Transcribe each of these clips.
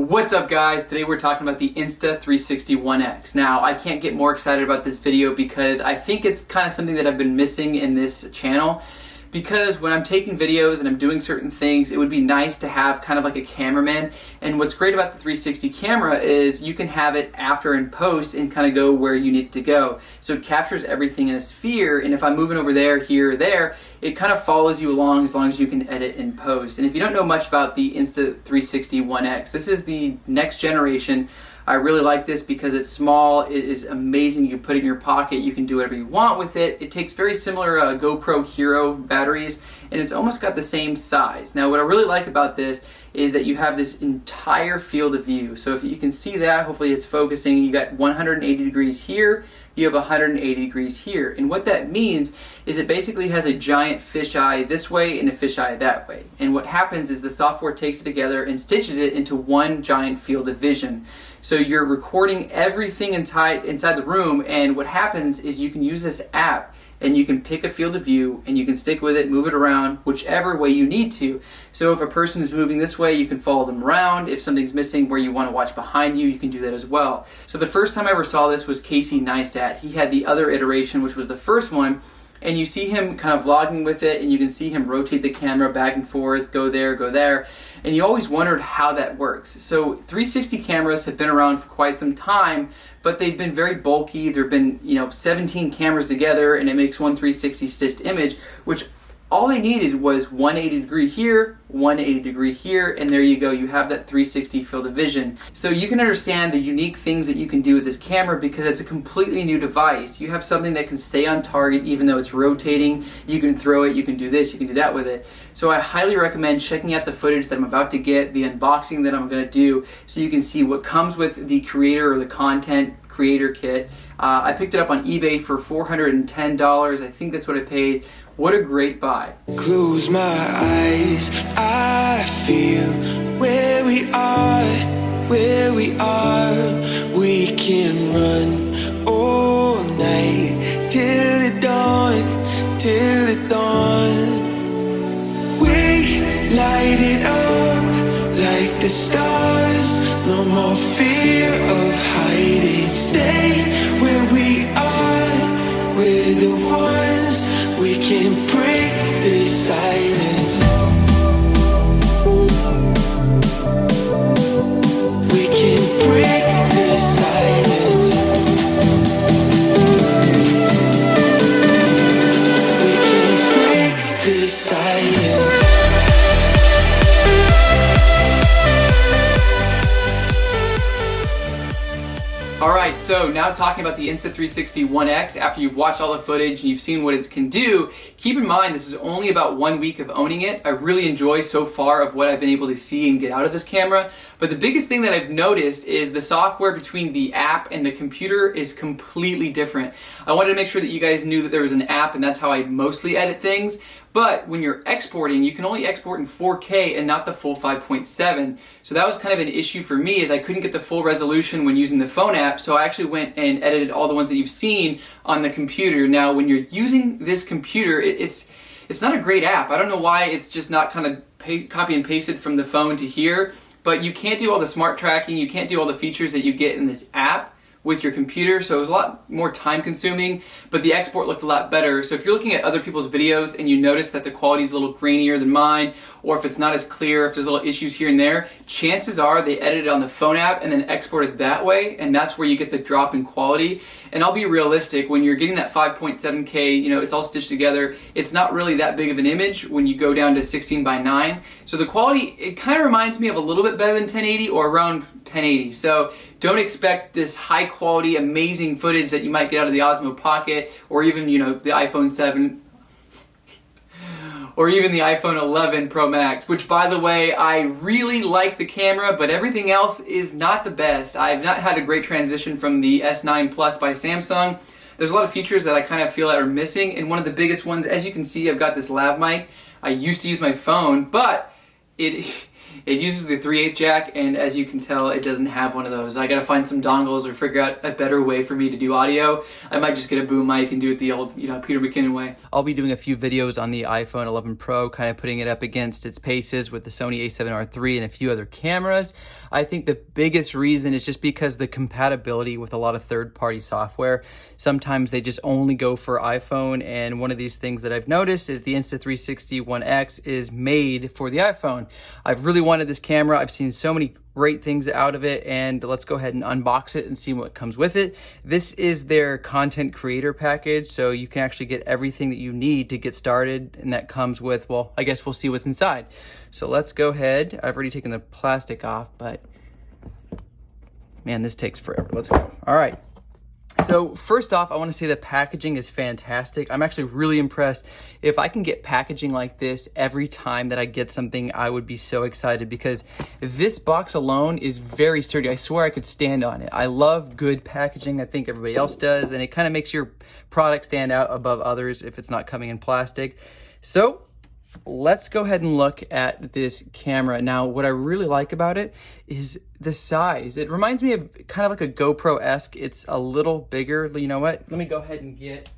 What's up guys? Today we're talking about the Insta360 One X. Now I can't get more excited about this video because I think it's kind of something that I've been missing in this channel, because when I'm taking videos and I'm doing certain things, it would be nice to have kind of like a cameraman. And what's great about the 360 camera is you can have it after and post and kind of go where you need it to go. So it captures everything in a sphere, and if I'm moving over there, here, or there, it kind of follows you along as long as you can edit and post. And if you don't know much about the Insta360 One X, this is the next generation. I really like this because it's small, it is amazing, you can put it in your pocket, you can do whatever you want with it. It takes very similar GoPro Hero batteries, and it's almost got the same size. Now what I really like about this is that you have this entire field of view. So if you can see that, hopefully it's focusing, you got 180 degrees here, you have 180 degrees here. And what that means is it basically has a giant fisheye this way and a fisheye that way. And what happens is the software takes it together and stitches it into one giant field of vision. So you're recording everything inside the room, and what happens is you can use this app and you can pick a field of view and you can stick with it, move it around whichever way you need to. So if a person is moving this way, you can follow them around. If something's missing where you want to watch behind you, you can do that as well. So the first time I ever saw this was Casey Neistat. He had the other iteration, which was the first one, and you see him kind of vlogging with it, and you can see him rotate the camera back and forth, go there, and you always wondered how that works. So 360 cameras have been around for quite some time, but they've been very bulky. There have been 17 cameras together, and it makes one 360 stitched image, which all they needed was 180 degree here, 180 degree here, and there you go, you have that 360 field of vision. So you can understand the unique things that you can do with this camera because it's a completely new device. You have something that can stay on target even though it's rotating. You can throw it, you can do this, you can do that with it. So I highly recommend checking out the footage that I'm about to get, the unboxing that I'm going to do, so you can see what comes with the creator or the content creator kit. I picked it up on eBay for $410. I think that's what I paid. What a great buy. Close my eyes, I feel where we are, where we are. We can run all night till the dawn, till the dawn. We light it up like the stars. No more fear of hiding. Stay where we are, we're the ones. We can break the silence. We can break the silence. We can break the silence. Alright, so now talking about the Insta360 One X, after you've watched all the footage and you've seen what it can do, keep in mind this is only about 1 week of owning it. I really enjoy so far of what I've been able to see and get out of this camera, but the biggest thing that I've noticed is the software between the app and the computer is completely different. I wanted to make sure that you guys knew that there was an app, and that's how I mostly edit things. But when you're exporting, you can only export in 4K and not the full 5.7. So that was kind of an issue for me, as I couldn't get the full resolution when using the phone app. So I actually went and edited all the ones that you've seen on the computer. Now, when you're using this computer, it's not a great app. I don't know why it's just not kind of copy and pasted from the phone to here. But you can't do all the smart tracking. You can't do all the features that you get in this app with your computer, so it was a lot more time consuming, but the export looked a lot better. So if you're looking at other people's videos and you notice that the quality is a little grainier than mine, or if it's not as clear, if there's little issues here and there, chances are they edited on the phone app and then exported that way, and that's where you get the drop in quality. And I'll be realistic, when you're getting that 5.7K, it's all stitched together, it's not really that big of an image when you go down to 16:9. So the quality, it kind of reminds me of a little bit better than 1080 or around 1080. So don't expect this high quality, amazing footage that you might get out of the Osmo Pocket, or even, the iPhone 7, or even the iPhone 11 Pro Max, which, by the way, I really like the camera, but everything else is not the best. I've not had a great transition from the S9 Plus by Samsung. There's a lot of features that I kind of feel that are missing, and one of the biggest ones, as you can see, I've got this lav mic. I used to use my phone, but It uses the 3/8 jack, and as you can tell, it doesn't have one of those. I gotta find some dongles or figure out a better way for me to do audio. I might just get a boom mic and do it the old, Peter McKinnon way. I'll be doing a few videos on the iPhone 11 Pro, kind of putting it up against its paces with the Sony a7R III and a few other cameras. I think the biggest reason is just because the compatibility with a lot of third-party software. Sometimes they just only go for iPhone, and one of these things that I've noticed is the Insta360 One X is made for the iPhone. I've really wanted this camera. I've seen so many great things out of it, and let's go ahead and unbox it and see what comes with it. This is their content creator package, so you can actually get everything that you need to get started, and that comes with, well, I guess we'll see what's inside. So let's go ahead. I've already taken the plastic off, but man, this takes forever. Let's go. All right. So first off, I want to say the packaging is fantastic. I'm actually really impressed. If I can get packaging like this every time that I get something, I would be so excited, because this box alone is very sturdy. I swear I could stand on it. I love good packaging. I think everybody else does, and it kind of makes your product stand out above others if it's not coming in plastic. So let's go ahead and look at this camera. Now, what I really like about it is the size. It reminds me of kind of like a GoPro-esque. It's a little bigger. You know what? Let me go ahead and get...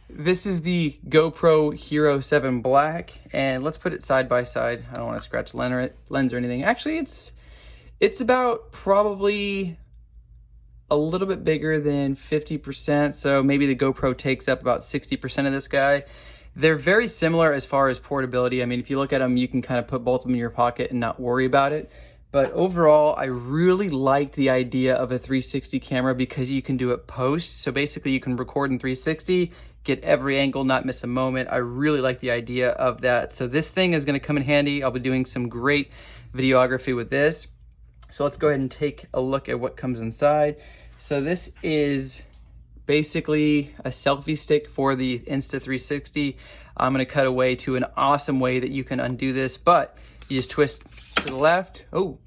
This is the GoPro Hero 7 Black, and let's put it side by side. I don't want to scratch lens or anything. Actually, it's about probably a little bit bigger than 50%, so maybe the GoPro takes up about 60% of this guy. They're very similar as far as portability. I mean, if you look at them, you can kind of put both of them in your pocket and not worry about it. But overall, I really liked the idea of a 360 camera because you can do it post. So basically you can record in 360, get every angle, not miss a moment. I really like the idea of that. So this thing is gonna come in handy. I'll be doing some great videography with this. So let's go ahead and take a look at what comes inside. So this is basically a selfie stick for the Insta360. I'm gonna cut away to an awesome way that you can undo this, but you just twist to the left. Oh,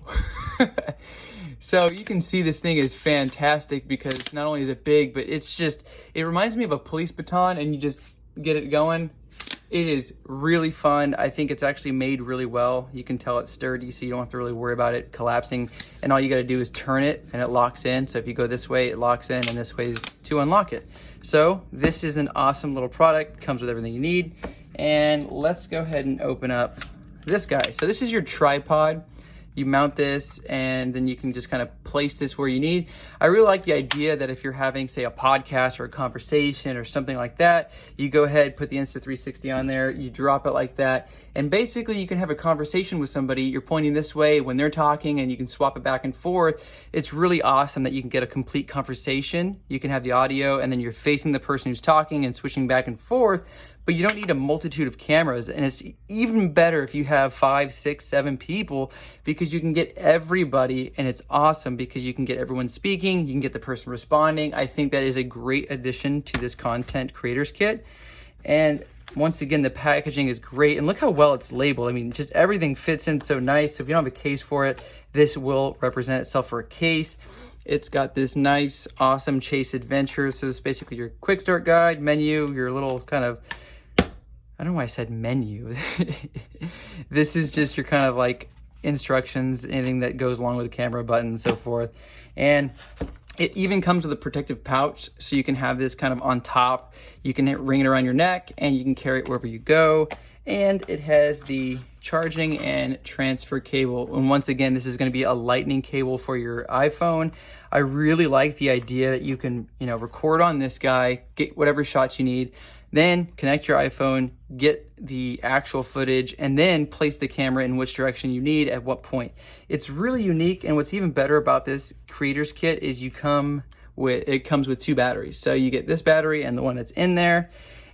so you can see this thing is fantastic because not only is it big, but it reminds me of a police baton, and you just get it going. It is really fun. I think it's actually made really well. You can tell it's sturdy, so you don't have to really worry about it collapsing. And all you gotta do is turn it and it locks in. So if you go this way, it locks in, and this way is to unlock it. So this is an awesome little product. Comes with everything you need. And let's go ahead and open up this guy. So this is your tripod. You mount this, and then you can just kind of place this where you need. I really like the idea that if you're having, say, a podcast or a conversation or something like that, you go ahead, put the Insta360 on there, you drop it like that, and basically you can have a conversation with somebody. You're pointing this way when they're talking, and you can swap it back and forth. It's really awesome that you can get a complete conversation. You can have the audio, and then you're facing the person who's talking and switching back and forth, but you don't need a multitude of cameras. And it's even better if you have 5, 6, 7 people, because you can get everybody, and it's awesome because you can get everyone speaking, you can get the person responding. I think that is a great addition to this content creators kit. And once again, the packaging is great, and look how well it's labeled. I mean, just everything fits in so nice. So if you don't have a case for it, this will represent itself for a case. It's got this nice, awesome Chase Adventure. So this is basically your quick start guide, menu, your little kind of, I don't know why I said menu. This is just your kind of like instructions, anything that goes along with the camera, button, and so forth. And it even comes with a protective pouch, so you can have this kind of on top. You can ring it around your neck, and you can carry it wherever you go. And it has the charging and transfer cable. And once again, this is going to be a lightning cable for your iPhone. I really like the idea that you can, record on this guy, get whatever shots you need, then connect your iPhone, get the actual footage, and then place the camera in which direction you need at what point. It's really unique, and what's even better about this creators kit is it comes with 2 batteries. So you get this battery and the one that's in there.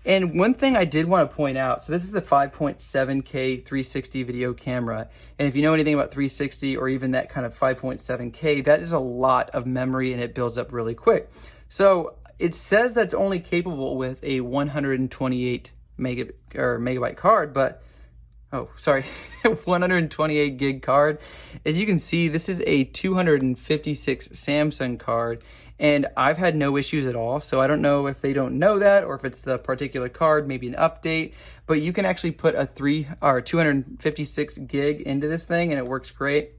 And one thing I did want to point out, so this is the 5.7K 360 video camera. And if you know anything about 360 or even that kind of 5.7K, that is a lot of memory, and it builds up really quick. So it says that's only capable with a 128 megabyte card, but, 128 gig card. As you can see, this is a 256 Samsung card, and I've had no issues at all. So I don't know if they don't know that, or if it's the particular card, maybe an update, but you can actually put a 256 gig into this thing and it works great.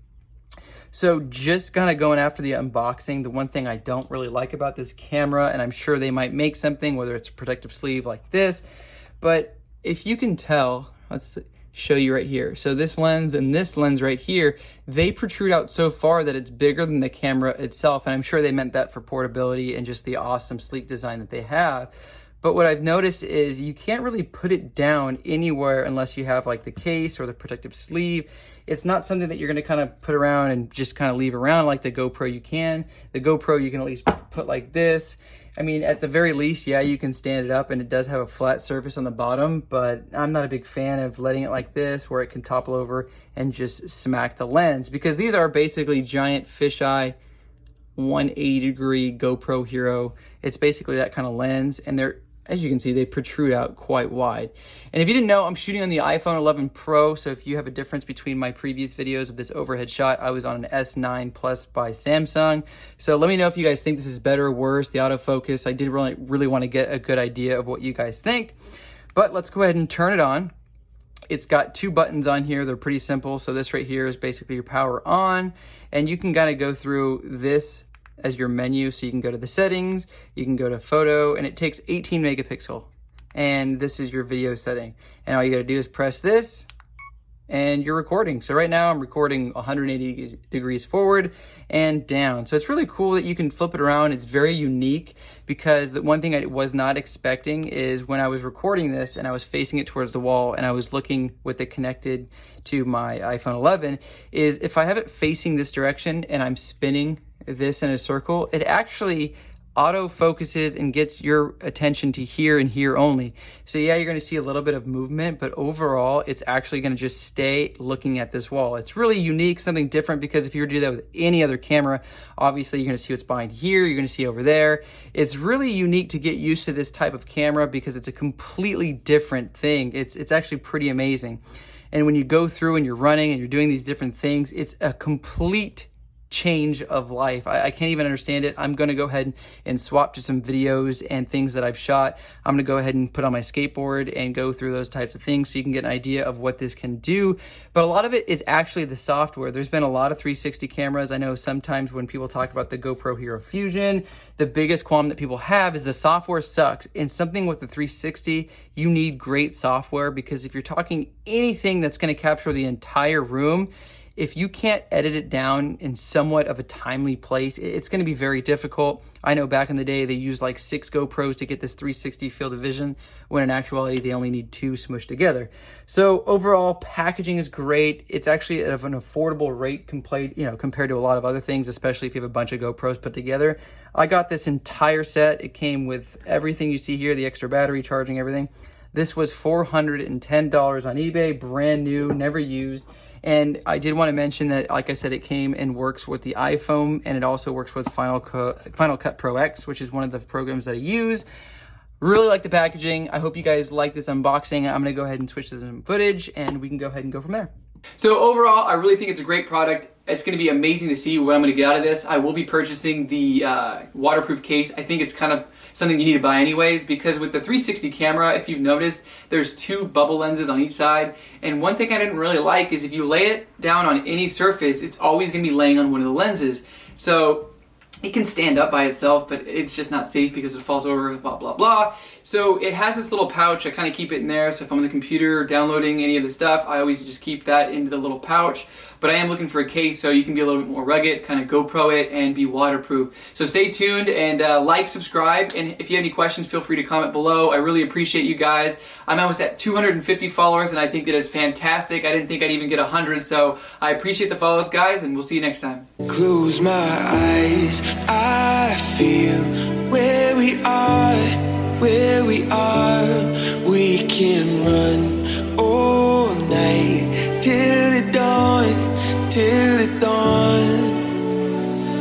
So just kind of going after the unboxing, the one thing I don't really like about this camera, and I'm sure they might make something, whether it's a protective sleeve like this, but if you can tell, let's show you right here. So this lens and this lens right here, they protrude out so far that it's bigger than the camera itself. And I'm sure they meant that for portability and just the awesome sleek design that they have. But what I've noticed is you can't really put it down anywhere unless you have like the case or the protective sleeve. It's not something that you're gonna kind of put around and just kind of leave around like the GoPro you can. The GoPro you can at least put like this. I mean, at the very least, yeah, you can stand it up and it does have a flat surface on the bottom, but I'm not a big fan of letting it like this where it can topple over and just smack the lens, because these are basically giant fisheye 180-degree GoPro Hero. It's basically that kind of lens, and they're, as you can see, they protrude out quite wide. And if you didn't know, I'm shooting on the iPhone 11 Pro, so if you have a difference between my previous videos of this overhead shot, I was on an S9 Plus by Samsung. So let me know if you guys think this is better or worse, the autofocus. I did really want to get a good idea of what you guys think. But let's go ahead and turn it on. It's got two buttons on here. They're pretty simple. So this right here is basically your power on, and you can kind of go through this as your menu. So you can go to the settings, you can go to photo, and it takes 18 megapixel. And this is your video setting. And all you gotta do is press this and you're recording. So right now I'm recording 180 degrees forward and down. So it's really cool that you can flip it around. It's very unique, because the one thing I was not expecting is when I was recording this and I was facing it towards the wall and I was looking with it connected to my iPhone 11, is if I have it facing this direction and I'm spinning this in a circle, it actually auto focuses and gets your attention to here and here only. So yeah, you're going to see a little bit of movement, but overall it's actually going to just stay looking at this wall. It's really unique, something different, because if you were to do that with any other camera, obviously you're going to see what's behind here, you're going to see over there. It's really unique to get used to this type of camera because it's a completely different thing. It's actually pretty amazing. And when you go through and you're running and you're doing these different things, it's a complete change of life. I can't even understand it. I'm going to go ahead and swap to some videos and things that I've shot. I'm going to go ahead and put on my skateboard and go through those types of things so you can get an idea of what this can do. But a lot of it is actually the software. There's been a lot of 360 cameras. I know sometimes when people talk about the GoPro Hero Fusion, the biggest qualm that people have is the software sucks. And something with the 360, you need great software, because if you're talking anything that's going to capture the entire room, if you can't edit it down in somewhat of a timely place, it's going to be very difficult. I know back in the day, they used like 6 GoPros to get this 360 field of vision, when in actuality, they only need 2 smushed together. So overall, packaging is great. It's actually at an affordable rate compared to a lot of other things, especially if you have a bunch of GoPros put together. I got this entire set. It came with everything you see here, the extra battery, charging, everything. This was $410 on eBay, brand new, never used. And I did want to mention that, like I said, it came and works with the iPhone, and it also works with Final Cut Pro X, which is one of the programs that I use. Really like the packaging. I hope you guys like this unboxing. I'm going to go ahead and switch to some footage, and we can go ahead and go from there. So overall, I really think it's a great product. It's going to be amazing to see what I'm going to get out of this. I will be purchasing the waterproof case. I think it's kind of something you need to buy anyways, because with the 360 camera, if you've noticed, there's 2 bubble lenses on each side. And one thing I didn't really like is if you lay it down on any surface, it's always going to be laying on one of the lenses. So it can stand up by itself, but it's just not safe because it falls over, blah, blah, blah. So it has this little pouch. I kind of keep it in there. So if I'm on the computer downloading any of the stuff, I always just keep that into the little pouch. But I am looking for a case so you can be a little bit more rugged, kind of GoPro it, and be waterproof. So stay tuned and like, subscribe, and if you have any questions, feel free to comment below. I really appreciate you guys. I'm almost at 250 followers, and I think that is fantastic. I didn't think I'd even get 100, so I appreciate the follows, guys, and we'll see you next time. Close my eyes, I feel where we are.